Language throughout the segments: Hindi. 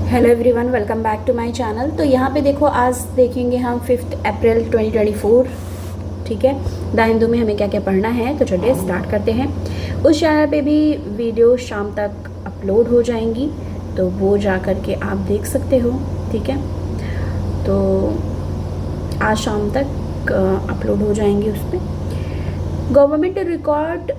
Hello everyone, welcome back to my channel. तो यहाँ पे देखो, आज देखेंगे हम 5 अप्रैल 2024। ठीक है, द हिंदू में हमें क्या क्या पढ़ना है। तो चलिए स्टार्ट करते हैं। उस चैनल पे भी वीडियो शाम तक अपलोड हो जाएंगी, तो वो जा कर के आप देख सकते हो। ठीक है, तो आज शाम तक अपलोड हो जाएंगी उस पर। Government record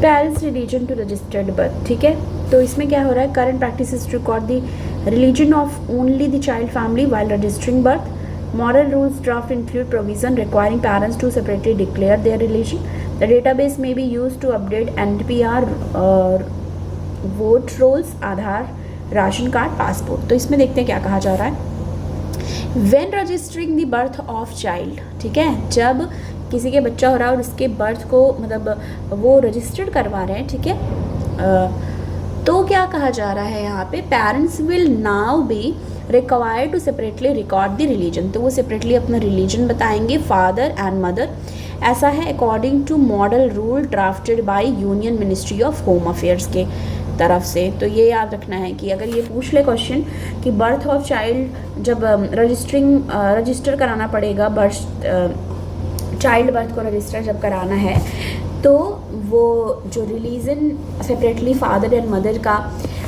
parents religion to registered birth. ठीक है, तो इसमें क्या हो रहा है, current practice is to record the religion of only the child family while registering birth. Model rules draft include provision requiring parents to separately declare their religion. The database में be use to update NPR और vote rolls, Aadhaar, ration card, passport. तो इसमें देखते हैं क्या कहा जा रहा है। When registering the birth of child, ठीक है, जब किसी के बच्चा हो रहा है और उसके बर्थ को मतलब वो रजिस्टर्ड करवा रहे हैं, ठीक है, तो क्या कहा जा रहा है यहाँ पे, parents will now be required to separately record the religion. तो वो सेपरेटली अपना रिलीजन बताएंगे, फादर एंड मदर। ऐसा है according to model rule drafted by union ministry of home affairs के तरफ से। तो ये याद रखना है कि अगर ये पूछ ले क्वेश्चन कि बर्थ ऑफ चाइल्ड जब रजिस्टर कराना पड़ेगा, चाइल्ड बर्थ को रजिस्टर जब कराना है, तो वो जो religion separately father and mother का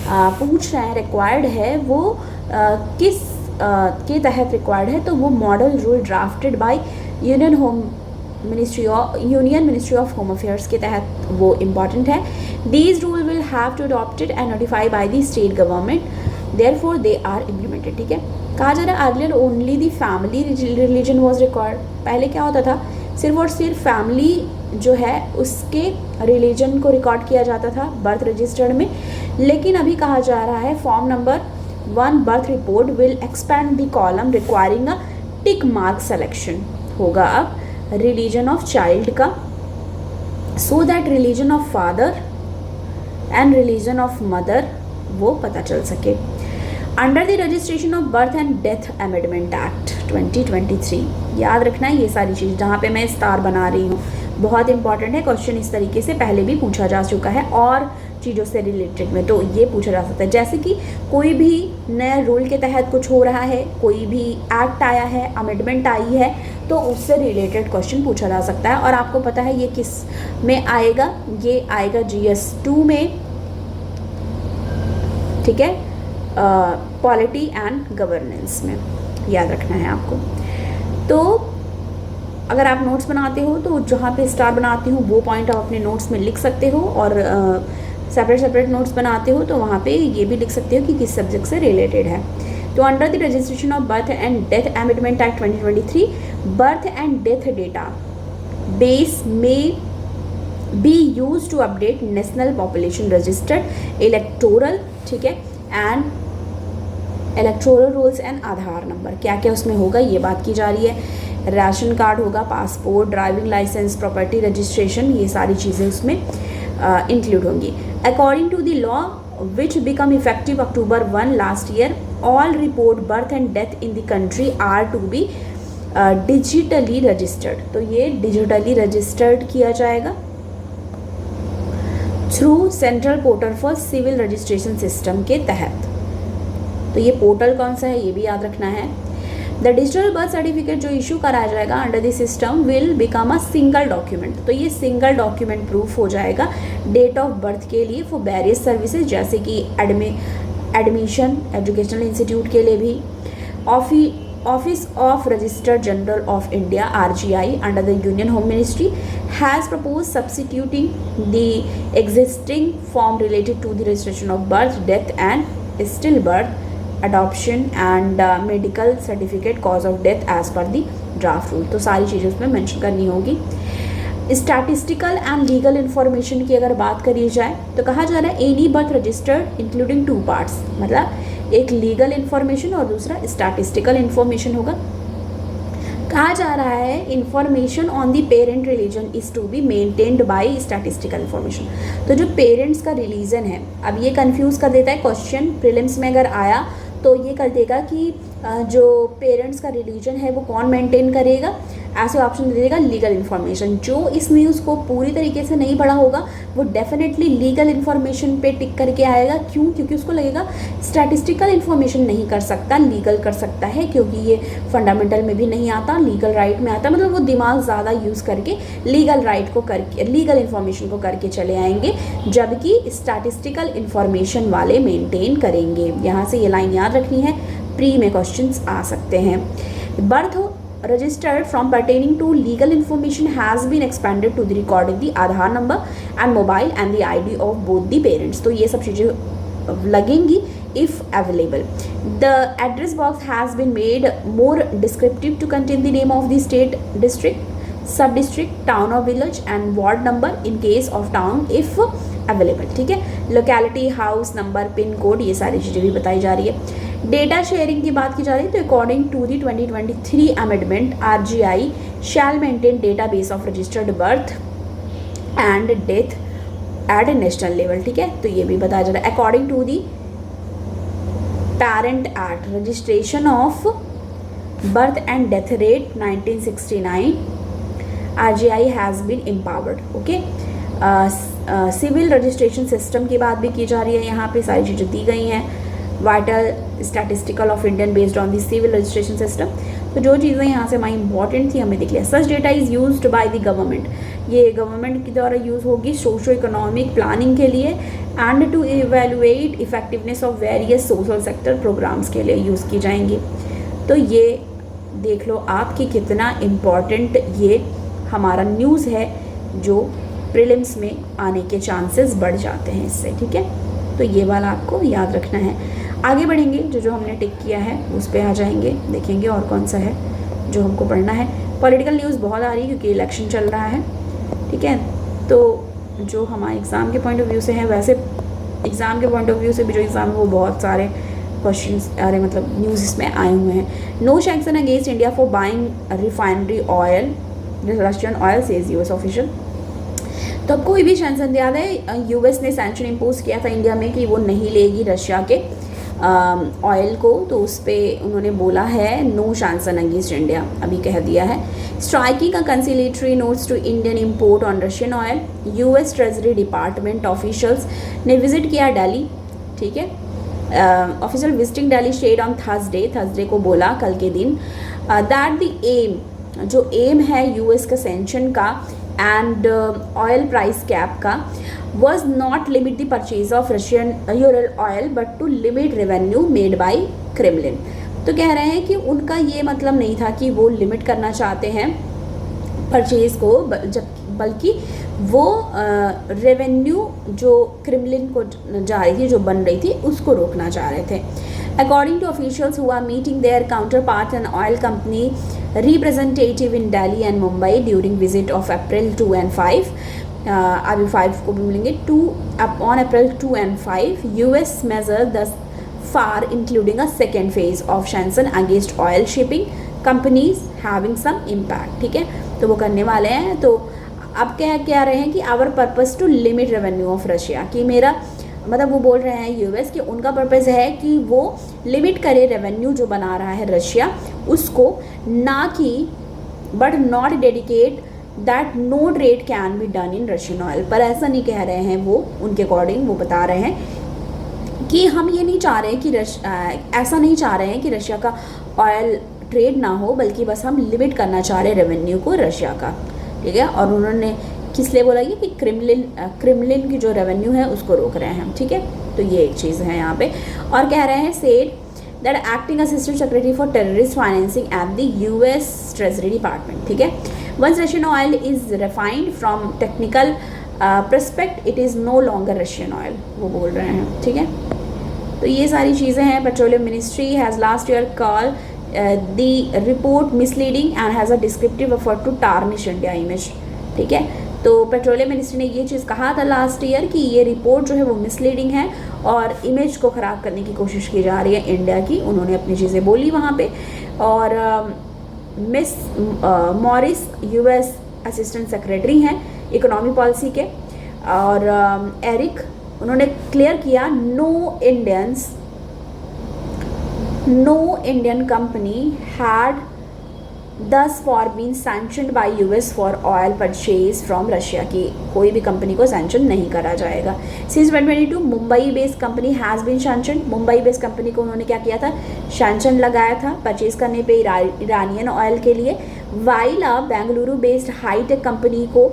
पूछ रहे हैं, रिक्वायर्ड है, वो किस के तहत रिक्वायर्ड है, तो वो model rule drafted by union ministry of home affairs के तहत वो इम्पॉर्टेंट है। These rule will have to adopted and notify by the state government, therefore they are implemented. ठीक है, कहा जा रहा है earlier only the family religion was required. पहले क्या होता था, सिर्फ और सिर्फ फैमिली जो है उसके रिलीजन को रिकॉर्ड किया जाता था बर्थ रजिस्टर्ड में। लेकिन अभी कहा जा रहा है form number 1 birth report will expand the column requiring a tick mark selection. होगा अब रिलीजन ऑफ चाइल्ड का, so that religion of father and religion of mother वो पता चल सके। Under the registration of birth and death amendment act 2023, याद रखना है ये सारी चीज़। जहाँ पे मैं स्टार बना रही हूँ, बहुत इंपॉर्टेंट है। क्वेश्चन इस तरीके से पहले भी पूछा जा चुका है और चीज़ों से रिलेटेड में, तो ये पूछा जा सकता है। जैसे कि कोई भी नए रूल के तहत कुछ हो रहा है, कोई भी एक्ट आया है, अमेंडमेंट आई है, तो उससे रिलेटेड क्वेश्चन पूछा जा सकता है। और आपको पता है ये किस में आएगा, ये आएगा GS2 में। ठीक है, पॉलिटी एंड गवर्नेंस में, याद रखना है आपको। तो अगर आप नोट्स बनाते हो तो जहाँ पे स्टार बनाती हूँ वो पॉइंट आप अपने नोट्स में लिख सकते हो, और सेपरेट नोट्स बनाते हो तो वहाँ पे ये भी लिख सकते हो कि किस सब्जेक्ट से रिलेटेड है। तो under the registration of birth and death amendment act 2023, birth and death data base में be use to update national population registered electoral, ठीक है, and electoral rolls and Aadhaar number. क्या क्या उसमें होगा ये बात की जा रही है। राशन कार्ड होगा, passport, driving license, property registration, ये सारी चीज़ें उसमें इंक्लूड होंगी। According to the law which become effective October 1 last year, all report birth and death in the country are to be digitally registered. तो ये डिजिटली रजिस्टर्ड किया जाएगा through central portal for civil registration system के तहत। तो ये पोर्टल कौन सा है ये भी याद रखना है। द डिजिटल बर्थ सर्टिफिकेट जो इशू कराया जाएगा under the system will become a single document. तो ये सिंगल डॉक्यूमेंट प्रूफ हो जाएगा डेट ऑफ बर्थ के लिए फॉर वेरियस सर्विसेज, जैसे कि एडमिशन, एजुकेशनल इंस्टीट्यूट के लिए भी, office of registered general of India RGI under the union home ministry has propose substituting the existing form related to the registration of birth, death and still birth, adoption and medical certificate cause of death as per the draft rule। तो सारी चीज़ें उसमें मेंशन करनी होगी। स्टैटिस्टिकल एंड लीगल इन्फॉर्मेशन की अगर बात करी जाए तो कहा जा रहा है any birth registered including 2 parts, मतलब एक लीगल इन्फॉर्मेशन और दूसरा स्टैटिस्टिकल इन्फॉर्मेशन होगा। कहा जा रहा है information on the parent religion is to be maintained by statistical information. तो जो पेरेंट्स का रिलीजन है, अब ये कंफ्यूज कर देता है क्वेश्चन, प्रीलिम्स में अगर आया तो ये कर देगा कि जो पेरेंट्स का रिलीजन है वो कौन मेंटेन करेगा, ऐसे ऑप्शन दे देगा लीगल इन्फॉर्मेशन। जो इस न्यूज़ को पूरी तरीके से नहीं पढ़ा होगा वो डेफिनेटली लीगल इन्फॉर्मेशन पे टिक करके आएगा। क्यों? क्योंकि उसको लगेगा स्टैटिस्टिकल इन्फॉर्मेशन नहीं कर सकता, लीगल कर सकता है, क्योंकि ये फंडामेंटल में भी नहीं आता, लीगल राइट में आता। मतलब वो दिमाग ज़्यादा यूज़ करके लीगल राइट को करके, लीगल इन्फॉर्मेशन को करके चले आएंगे, जबकि स्टैटिस्टिकल इन्फॉर्मेशन वाले मेंटेन करेंगे। यहाँ से ये लाइन याद रखनी है, प्री में क्वेश्चंस आ सकते हैं। Birth registered from pertaining to legal information has been expanded to the recording the Aadhaar number and mobile and the ID of both the parents। तो ये सब चीज़ें लगेंगी if available। The address box has been made more descriptive to contain the name of the state, district, sub district, town or village and ward number in case of town if available। ठीक है, locality, house number, pin code, ये सारी चीज़ें भी बताई जा रही है। डेटा शेयरिंग की बात की जा रही है, तो according to the 2023 amendment RGI shall maintain data base of registered birth and death at a national level. ठीक है, तो ये भी बताया जा रहा है। According to the parent act registration of birth and death rate 1969 RGI has been empowered. Okay, civil registration system की बात भी की जा रही है, यहाँ पे सारी चीज़ें दी गई हैं। Vital statistical of Indian based on the civil registration system. तो जो चीज़ें यहाँ से हमारी इंपॉर्टेंट थी हमें दिख लिया। Such data is used by the government, ये गवर्नमेंट के द्वारा यूज़ होगी सोशो इकोनॉमिक प्लानिंग के लिए and to evaluate effectiveness of various social sector programs के लिए यूज़ की जाएंगी। तो ये देख लो आप कि कितना इम्पॉर्टेंट ये हमारा न्यूज़ है, जो प्रीलिम्स में आने के चांसेस बढ़ जाते हैं इससे। ठीक है, तो ये वाला आपको याद रखना है। आगे बढ़ेंगे, जो हमने टिक किया है उस पर आ जाएंगे, देखेंगे और कौन सा है जो हमको पढ़ना है। पॉलिटिकल न्यूज़ बहुत आ रही है क्योंकि इलेक्शन चल रहा है। ठीक है, तो जो हमारे एग्ज़ाम के पॉइंट ऑफ व्यू से है, वैसे एग्ज़ाम के पॉइंट ऑफ व्यू से भी जो एग्ज़ाम है वो बहुत सारे क्वेश्चंस मतलब न्यूज़ इसमें आए हुए हैं। No sanction against India for buying refinery oil, Russian oil says US official. तो अब कोई भी सैंक्शन याद है, US ने सैंक्शन इम्पोज किया था इंडिया में कि वो नहीं लेगी रशिया के ऑयल को, तो उस पर उन्होंने बोला है नो सैंक्शन अगेंस्ट इंडिया, अभी कह दिया है। स्ट्राइकिंग का conciliatory notes to Indian import on Russian oil. US treasury department officials ने विजिट किया दिल्ली। ठीक है, official visiting Delhi state on Thursday को बोला कल के दिन दैट द एम, जो एम है US का सैंक्शन का एंड ऑयल प्राइस कैप का was not limit the purchase of Russian Ural oil but to limit revenue made by Kremlin। तो कह रहे हैं कि उनका ये मतलब नहीं था कि वो लिमिट करना चाहते हैं परचेज को, बल्कि वो रेवेन्यू जो क्रेमलिन को जा रही थी, जो बन रही थी, उसको रोकना चाह रहे थे। According to officials who are meeting their counter part and oil company representative in Delhi and Mumbai during visit of April 2 and 5, अभी 5 को भी मिलेंगे। On April 2 and 5 US measure thus far including a second phase of sanction against oil shipping companies having some impact। ठीक है, तो वो करने वाले हैं। तो अब क्या रहे हैं कि our purpose to limit revenue of Russia, कि मेरा मतलब वो बोल रहे हैं US कि उनका पर्पस है कि वो लिमिट करे रेवेन्यू जो बना रहा है रशिया उसको, ना कि but not dedicate that no trade can be done in Russian oil. पर ऐसा नहीं कह रहे हैं वो, उनके अकॉर्डिंग वो बता रहे हैं कि हम ये नहीं चाह रहे कि ऐसा नहीं चाह रहे हैं कि रशिया का ऑयल ट्रेड ना हो, बल्कि बस हम लिमिट करना चाह रहे हैं रेवेन्यू को रशिया का। ठीक है, और उन्होंने किस लिए बोला ये कि क्रेमलिन की जो रेवेन्यू है उसको रोक रहे हैं हम। ठीक है, तो ये एक चीज़ है यहाँ पे। और कह रहे हैं said that acting assistant secretary for terrorist financing at the US treasury department. ठीक है, once Russian oil is refined from technical perspective it is no longer Russian oil, वो बोल रहे हैं। ठीक है, तो ये सारी चीज़ें हैं। Petroleum ministry has last year call the report misleading and has a descriptive effort to tarnish India image. ठीक है, तो पेट्रोलियम मिनिस्ट्री ने ये चीज़ कहा था लास्ट ईयर कि ये रिपोर्ट जो है वो मिसलीडिंग है और इमेज को ख़राब करने की कोशिश की जा रही है इंडिया की। उन्होंने अपनी चीज़ें बोली वहाँ पे। और Miss Morris US assistant secretary हैं इकोनॉमी पॉलिसी के, और एरिक, उन्होंने क्लियर किया no Indians No Indian company had thus far been sanctioned by US for oil purchase from Russia की कोई भी कंपनी को सैंक्शन नहीं करा जाएगा. Since 2022 Mumbai based company has been sanction. Mumbai based company को उन्होंने क्या किया था, सैंक्शन लगाया था परचेज करने पे इरानियन ऑयल के लिए. While Bengaluru based hightech company को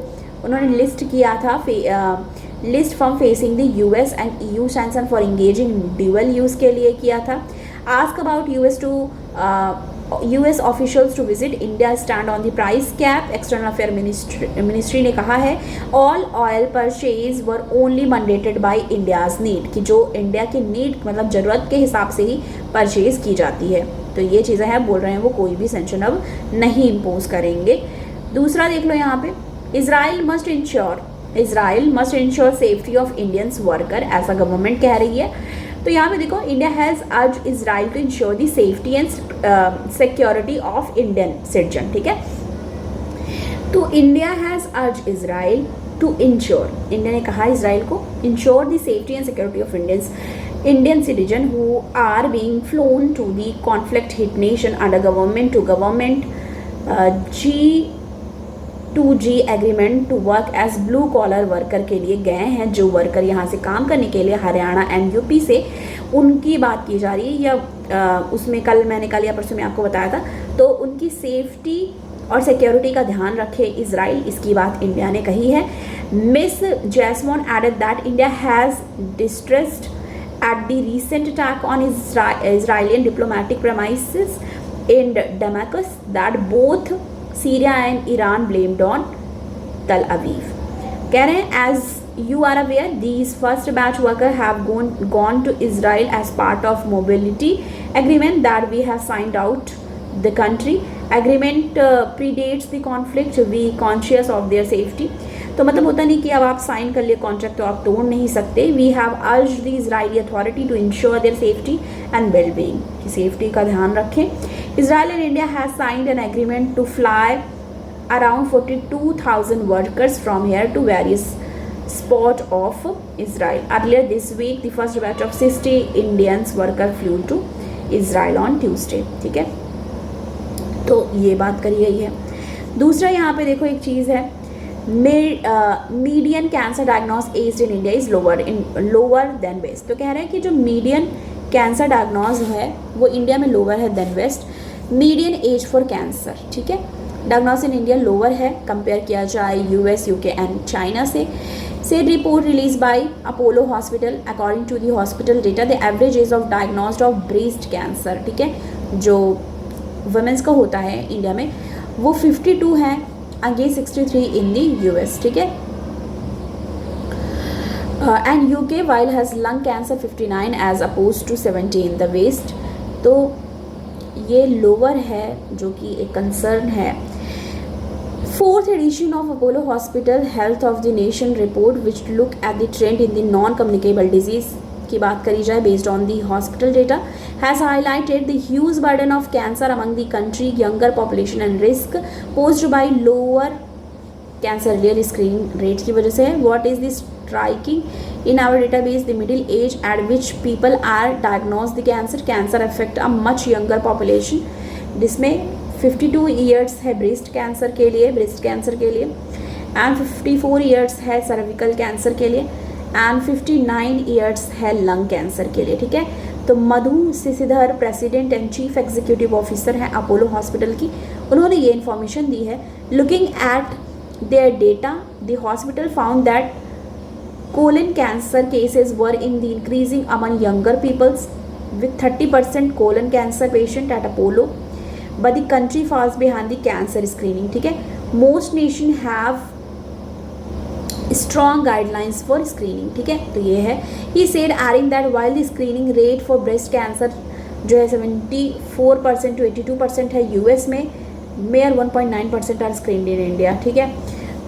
उन्होंने लिस्ट किया था list from facing the US and EU sanction for engaging dual use के लिए किया था. Ask about US officials to visit India stand on the price cap. External Affair Ministry ने कहा है all oil purchase were only mandated by India's need, कि जो इंडिया की नीड मतलब ज़रूरत के हिसाब से ही परचेज की जाती है. तो ये चीज़ें हैं, बोल रहे हैं वो कोई भी सेंक्शन अब नहीं इम्पोज करेंगे. दूसरा देख लो यहाँ पे, Israel must ensure safety of Indians worker, ऐसा गवर्नमेंट कह रही है. तो यहाँ पे देखो, India has urged Israel to ensure the safety and security of Indian citizen. ठीक है, तो India has urged Israel to ensure, India ने कहा इजराइल को ensure the safety and security of Indian citizen who are being flown to the conflict hit nation under government to government G2G agreement to work as blue collar worker के लिए गए हैं. जो वर्कर यहाँ से काम करने के लिए हरियाणा एंड यूपी से, उनकी बात की जा रही है. या उसमें मैंने कल या परसों में आपको बताया था. तो उनकी सेफ्टी और सिक्योरिटी का ध्यान रखे इजराइल, इसकी बात इंडिया ने कही है. मिस जैसमोन added that India has distressed at the recent attack on Israeli diplomatic premises in Damascus that both Syria and Iran blamed on Tel Aviv. कह रहे हैं as you are aware, these first batch workers have gone to Israel as part of mobility agreement that we have signed out the country. Agreement predates the conflict. We conscious of their safety. तो मतलब होता नहीं कि अब आप साइन कर लिए कॉन्ट्रैक्ट तो आप तोड़ नहीं सकते. We have urged the Israeli authority to ensure their safety and wellbeing, की सेफ्टी का ध्यान रखें. Israel and India has signed an agreement to fly around 42,000 workers from here to various spots of Israel. Earlier this week, the first batch of 60 Indians workers flew to Israel on Tuesday. ठीक है, तो ये बात करी गई है. दूसरा यहाँ पे देखो एक चीज़ है, median cancer diagnose age in India is lower than west. तो कह रहे हैं कि जो मीडियन कैंसर डायग्नोज है वो इंडिया में लोअर है than west. Median age for cancer, ठीक है, डायग्नोस इन इंडिया लोअर है कंपेयर किया जाए US, UK एंड चाइना से. Said report released by Apollo Hospital. According to the hospital data, the average age of diagnosed of breast cancer, ठीक है, जो वुमेन्स का होता है इंडिया में, वो 52 है अगेंस्ट 63 इन दी US. ठीक है, and UK while has lung cancer 59 as opposed to 70 in the West. तो ये लोअर है जो कि एक कंसर्न है. Fourth edition of Apollo hospital health of the nation report which look at the trend in the non communicable disease की बात करी जाए based on the hospital data has highlighted the huge burden of cancer among the country younger population and risk posed by lower cancer real screening rate की वजह से है. What is the striking in our database, the middle age at which people are diagnose the cancer affect a much younger population, जिसमें 52 ईयर्स है ब्रेस्ट कैंसर के लिए एंड 54 ईयर्स है सर्विकल कैंसर के लिए एंड 59 ईयर्स है लंग कैंसर के लिए. ठीक है, तो Madhu Sasidhar president and chief executive officer हैं अपोलो हॉस्पिटल की, उन्होंने ये इन्फॉर्मेशन दी है. Looking at their data, the hospital found that colon cancer cases were in the increasing among younger peoples with 30% colon cancer patient at Apollo, but the country falls behind the cancer screening. ठीक है, most nation have strong guidelines for screening. ठीक है, तो ये है. He said adding that while the screening rate for breast cancer जो है 74% to 82% है US में, mere 1.9% are screened in India. ठीक है,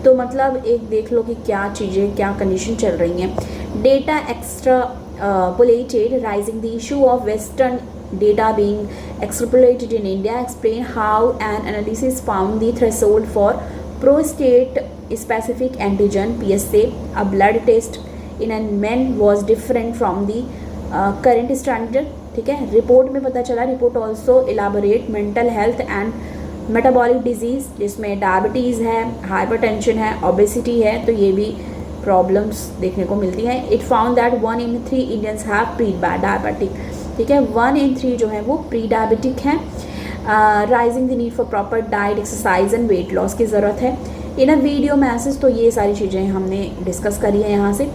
तो मतलब एक देख लो कि क्या चीज़ें क्या कंडीशन चल रही हैं. Data extrapolated raising the issue of western data being extrapolated in India, explain how an analysis found the threshold for prostate specific antigen PSA, a blood test in a men was different from the current standard ठीक है। रिपोर्ट में पता चला, report also elaborate mental health and metabolic disease, जिसमें डायबिटीज़ है, हाइपरटेंशन है, ओबेसिटी है, तो ये भी प्रॉब्लम्स देखने को मिलती हैं। It found that 1 in 3 Indians have pre diabetic, ठीक है, 1 in 3 जो है वो प्री डायबिटिक हैं। Rising the need for proper diet, exercise and weight loss की ज़रूरत है। इन अ वीडियो मैसेज तो ये सारी चीज़ें हमने डिस्कस करी है यहाँ से।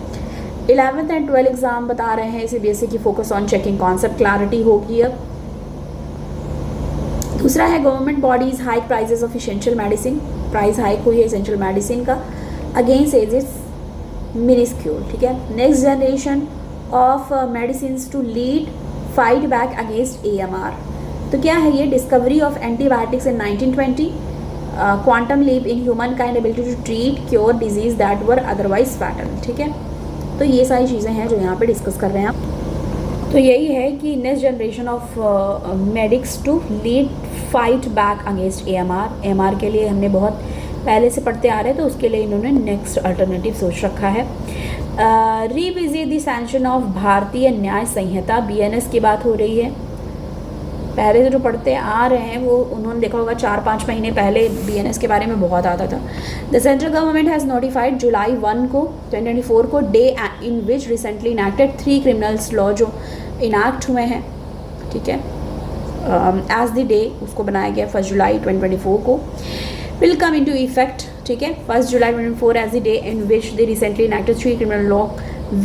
11th and 12th एग्जाम बता रहे हैं CBSE की focus on checking concept clarity होगी अब। दूसरा है government bodies hike prices of essential medicine, price hike हुई है एसेंशियल मेडिसिन का, अगेन सेज इट्स मिनिस्क्यूल, ठीक है। Next generation of medicine to lead fight back against AMR, तो क्या है ये, discovery of antibiotics in 1920, quantum leap in humankind ability to treat cure disease that were otherwise fatal, ठीक है। तो ये सारी चीज़ें हैं जो यहाँ पे डिस्कस कर रहे हैं आप। तो यही है कि next generation of medics to lead fight back against AMR के लिए हमने बहुत पहले से पढ़ते आ रहे हैं, तो उसके लिए इन्होंने नेक्स्ट अल्टरनेटिव सोच रखा है। रिविजिट द सैंक्शन ऑफ भारतीय न्याय संहिता, BNS की बात हो रही है। पहले से जो पढ़ते आ रहे हैं वो उन्होंने देखा होगा 4-5 महीने पहले BNS के बारे में बहुत आता था। The central government has notified July 1 को 2024 को day in which recently enacted 3 criminals law जो इनैक्ट हुए हैं, ठीक है, एज द डे उसको बनाया गया 1 जुलाई 2024 को, विल कम इनटू इफेक्ट, ठीक है, 1 जुलाई 2024 as the day in which the recently enacted 3 criminal law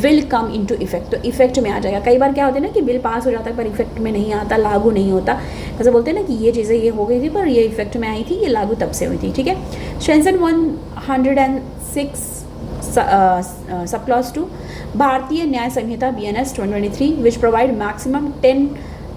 will come into effect, तो इफेक्ट में आ जाएगा। कई बार क्या होता है ना कि बिल पास हो जाता है पर इफेक्ट में नहीं आता, लागू नहीं होता, ऐसे बोलते हैं ना कि ये चीज़ें ये हो गई थी पर ये इफेक्ट में आई थी, ये लागू तब से हुई थी, ठीक है। Section 106 sub clause 2 Bharatiya Nyaya Sanhita BNS 2023 which provide maximum 10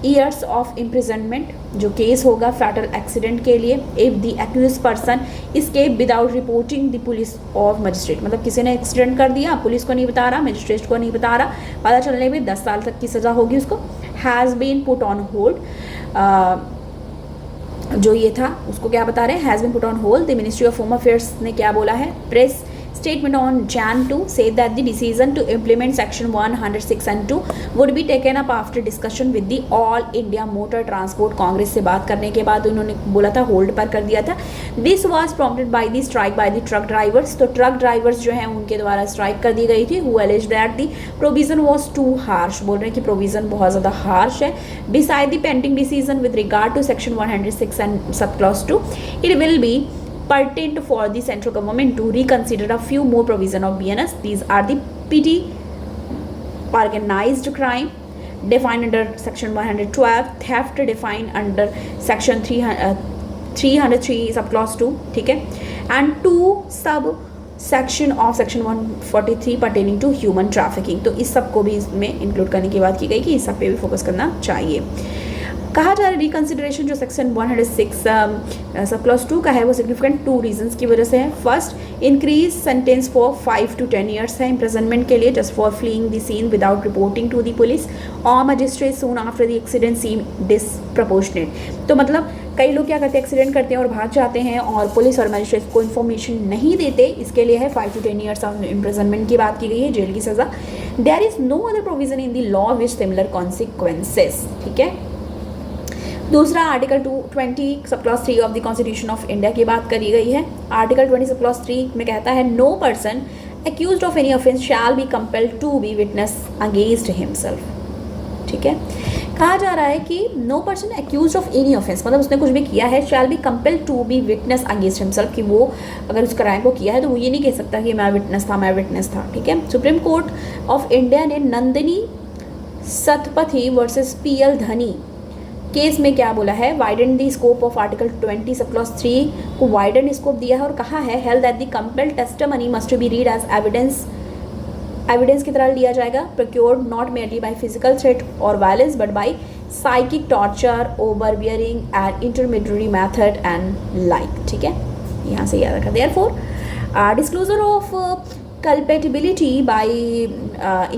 years of imprisonment, जो केस होगा फैटल एक्सीडेंट के लिए, if the accuse person escape without reporting the police और मजिस्ट्रेट, मतलब किसी ने एक्सीडेंट कर दिया, पुलिस को नहीं बता रहा, मजिस्ट्रेट को नहीं बता रहा, पता चलने में 10 साल तक की सज़ा होगी उसको। Has been put on hold, जो ये था उसको क्या बता रहे हैं, has been put on hold. The ministry of home affairs ने क्या बोला है, press statement on Jan 2 said that the decision to implement section 106 and 2 would be taken up after discussion with the All India Motor Transport Congress से बात करने के बाद उन्होंने बोला था, होल्ड पर कर दिया था। This was prompted by the strike by the truck drivers, तो ट्रक ड्राइवर्स जो हैं उनके द्वारा स्ट्राइक कर दी गई थी, who alleged that the provision was too harsh, बोल रहे हैं कि प्रोविज़न बहुत ज़्यादा हार्श है। Beside the pending decision with regard to section 106 and subclause 2, it will be pertinent for the central government to reconsider a few more provision of BNS. These are the petty organized crime defined under section 112, theft defined under section 303 subclause 2, ठीक है, and 2 sub section of section 143 pertaining to human trafficking, तो इस सब को भी इसमें इंक्लूड करने की बात की गई कि इस सब पे भी फोकस करना चाहिए। कहा जा रहा है रिकन्सिडरेशन जो सेक्शन 106 सब क्लॉज 2 का है वो सिग्निफिकेंट 2 रीजंस की वजह से है। First, increase sentence for 5 to 10 years है इम्प्रिजनमेंट के लिए just for fleeing the scene without reporting to the police और magistrate soon after the accident seem disproportionate. तो मतलब कई लोग क्या करते हैं, एक्सीडेंट करते हैं और भाग जाते हैं और पुलिस और मजिस्ट्रेट को इन्फॉर्मेशन नहीं देते, इसके लिए है 5 to 10 ईयर्स ऑफ इम्प्रिजनमेंट की बात की गई है, जेल की सज़ा। There is no other provision in the law which similar consequences, ठीक है। दूसरा, article 220 sub clause 3 of the constitution of India की बात करी गई है। आर्टिकल 20 सब क्लॉज 3 में कहता है no person accused of any offence shall be compelled to be witness against himself, ठीक है। कहा जा रहा है कि no person accused of any offence, मतलब उसने कुछ भी किया है, shall be compelled to be witness against himself, कि वो अगर उस क्राइम को किया है तो वो ये नहीं कह सकता कि मैं विटनेस था, ठीक है। सुप्रीम कोर्ट ऑफ इंडिया ने नंदिनी सतपथी वर्सेस PL धनी केस में क्या बोला है, widen the scope of article 20 सब क्लॉज 3 को वाइडन स्कोप दिया है और कहा है held that the compelled testimony must be read as evidence की तरह लिया जाएगा, procured not merely by physical threat और violence but by psychic torture, overbearing and intermediary method and like, ठीक है, यहाँ से याद रखा। Therefore disclosure of culpability by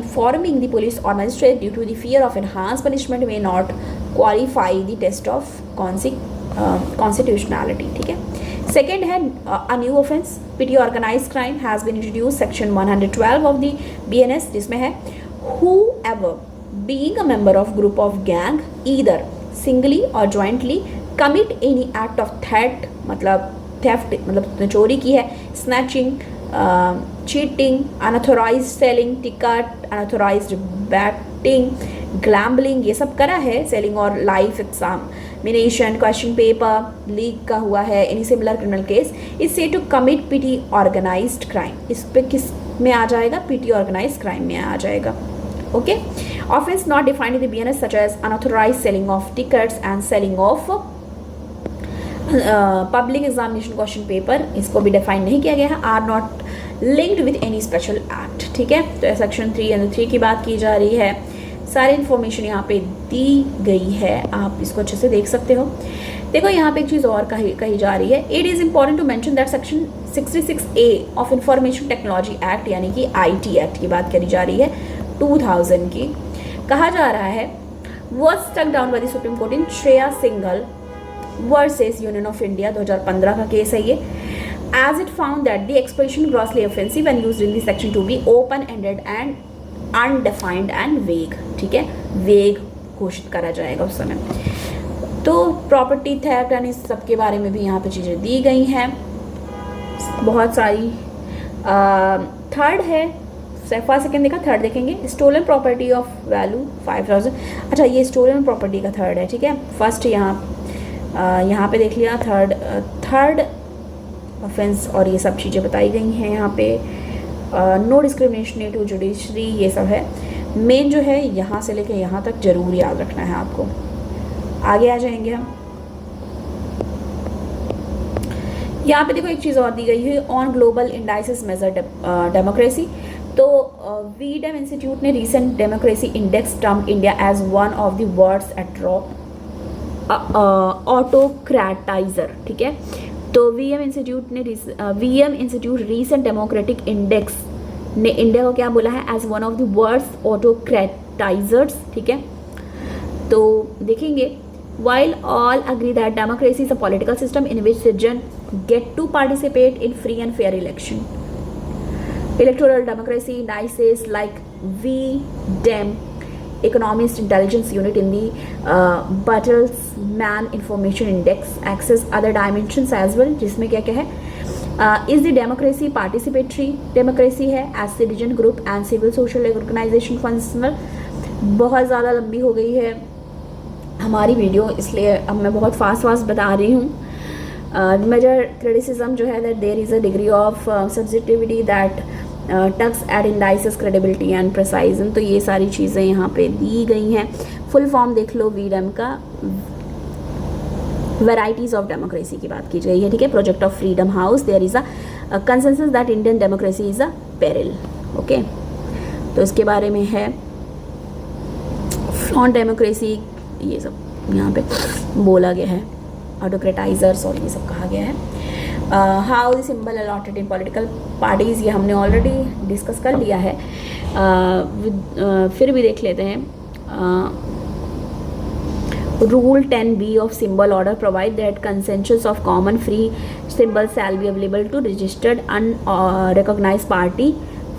informing the police or magistrate due to the fear of enhanced punishment may not qualify the test of constitutionality, ठीक है। सेकेंड है a new offense, petty organized crime has been introduced section 112 of the BNS, जिसमें है whoever being a member of group of gang either singly or jointly commit any act of theft मतलब चोरी की है, snatching, cheating, unauthorized selling ticket, unauthorized betting, gambling, ये सब करा है, selling और live examination, question paper leak का हुआ है, any similar criminal case is said to commit petty organized crime. इस पे किस में आ जाएगा? petty organized crime में आ जाएगा. Okay, offense not defined in the BNS such as unauthorized selling of tickets and selling of public examination question paper, इसको भी डिफाइन नहीं किया गया है. Are not linked with any special act. ठीक है, तो सेक्शन 3 की बात की जा रही है. सारी इन्फॉर्मेशन यहाँ पे दी गई है, आप इसको अच्छे से देख सकते हो. देखो यहाँ पे एक चीज़ और कही जा रही है. It is important to mention that section 66A of information technology act यानी कि IT एक्ट की बात करी जा रही है 2000 की. कहा जा रहा है was stuck down by the Supreme Court in Shreya Singhal versus union of India, 2015 का केस है ये. As it found that the expression grossly offensive and used in the section to be open ended and undefined and vague. ठीक है, वेग घोषित करा जाएगा उस समय. तो प्रॉपर्टी थेफ्ट यानी सबके बारे में भी यहाँ पे चीज़ें दी गई हैं बहुत सारी. थर्ड है, फर्स्ट सेकेंड देखा, थर्ड देखेंगे. Stolen property of value 5000. अच्छा, ये स्टोलन प्रॉपर्टी का थर्ड है. ठीक है, फर्स्ट यहाँ पे देख लिया. थर्ड ऑफेंस और ये सब चीज़ें बताई गई हैं यहाँ पे. नो डिस्क्रिमिनेशन टू जुडिशरी, ये सब है. मेन जो है यहाँ से लेके यहाँ तक जरूर याद रखना है आपको. आगे आ जाएंगे हम. यहाँ पे देखो एक चीज़ और दी गई है, on global indices major democracy. तो वीडम इंस्टीट्यूट ने recent democracy index term India as one of the world's at top autocratizer. ठीक है, तो VM institute recent democratic index ने इंडिया को क्या बोला है? As one of the world's autocratizers. ठीक है, तो देखेंगे while all agree that democracy is a political system in which citizens get to participate in free and fair election. Electoral democracy indices like VDEM, Economist Intelligence Unit in the Bertelsmann Information Index, access other dimensions as well, जिसमें क्या क्या है? Is the democracy participatory democracy है, as citizen group and civil social organization functional. बहुत ज़्यादा लंबी हो गई है हमारी वीडियो, इसलिए अब मैं बहुत फास्ट बता रही हूँ. मेजर क्रिटिसिज्म जो है that there is a degree of subjectivity that tucks at indices credibility and precision. तो ये सारी चीज़ें यहाँ पे दी गई हैं. फुल फॉर्म देख लो वीडम का. वेराइटीज ऑफ डेमोक्रेसी की बात की गई है. ठीक है, project of freedom house, there is a consensus that Indian democracy is a peril. Okay, तो इसके बारे में है. ऑन डेमोक्रेसी ये सब यहाँ पे बोला गया है. ऑटोक्रेटाइजर्स और ये सब कहा गया है. How the symbol allotted in political parties, ये हमने ऑलरेडी डिस्कस कर लिया है. फिर भी देख लेते हैं. Rule 10B of symbol order provide that consensus of common free symbol shall be available to registered unrecognise party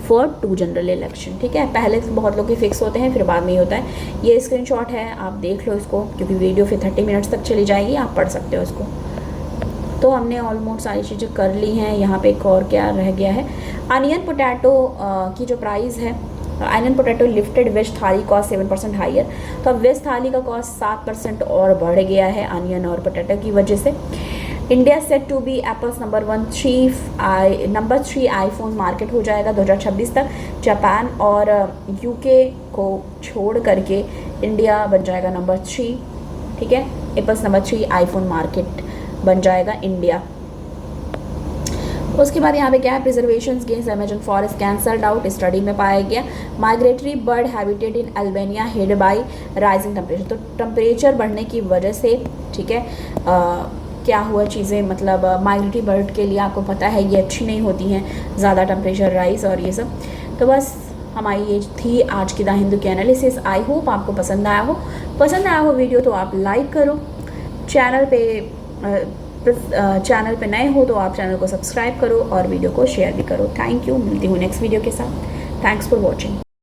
for 2 general election. ठीक है, पहले तो बहुत लोग के फिक्स होते हैं, फिर बाद में ही होता है. ये स्क्रीनशॉट है, आप देख लो इसको, क्योंकि वीडियो फिर 30 मिनट्स तक चली जाएगी, आप पढ़ सकते हो इसको. तो हमने ऑलमोस्ट सारी चीज़ें कर ली हैं. यहाँ पे एक और क्या रह गया है, अनियन पोटैटो की जो प्राइस है. अनियन पोटैटो लिफ्टेड वेज थाली कॉस्ट 7% हाइयर. तो अब वेज थाली का कॉस्ट 7% और बढ़ गया है अनियन और पोटैटो की वजह से. India set to be Apple's number 3 iPhone market हो जाएगा 2026 तक. जापान और यूके को छोड़ करके इंडिया बन जाएगा नंबर 3. ठीक है, एप्पल्स नंबर 3 आईफोन मार्केट बन जाएगा इंडिया. उसके बाद यहाँ पे क्या है, preservation against Amazon forest cancelled out. Study में पाया गया migratory bird habitat in Albania hit by rising temperature. तो टेम्परेचर बढ़ने की वजह से, ठीक है, क्या हुआ चीज़ें, मतलब माइग्रेटरी बर्ड के लिए आपको पता है ये अच्छी नहीं होती हैं ज़्यादा टेम्परेचर राइज और ये सब. तो बस हमारी ये थी आज की द हिंदू की एनालिसिस. आई होप आपको पसंद आया हो वीडियो तो आप लाइक करो. चैनल पे नए हो तो आप चैनल को सब्सक्राइब करो और वीडियो को शेयर भी करो. Thank you. मिलती हूँ नेक्स्ट वीडियो के साथ. Thanks for watching.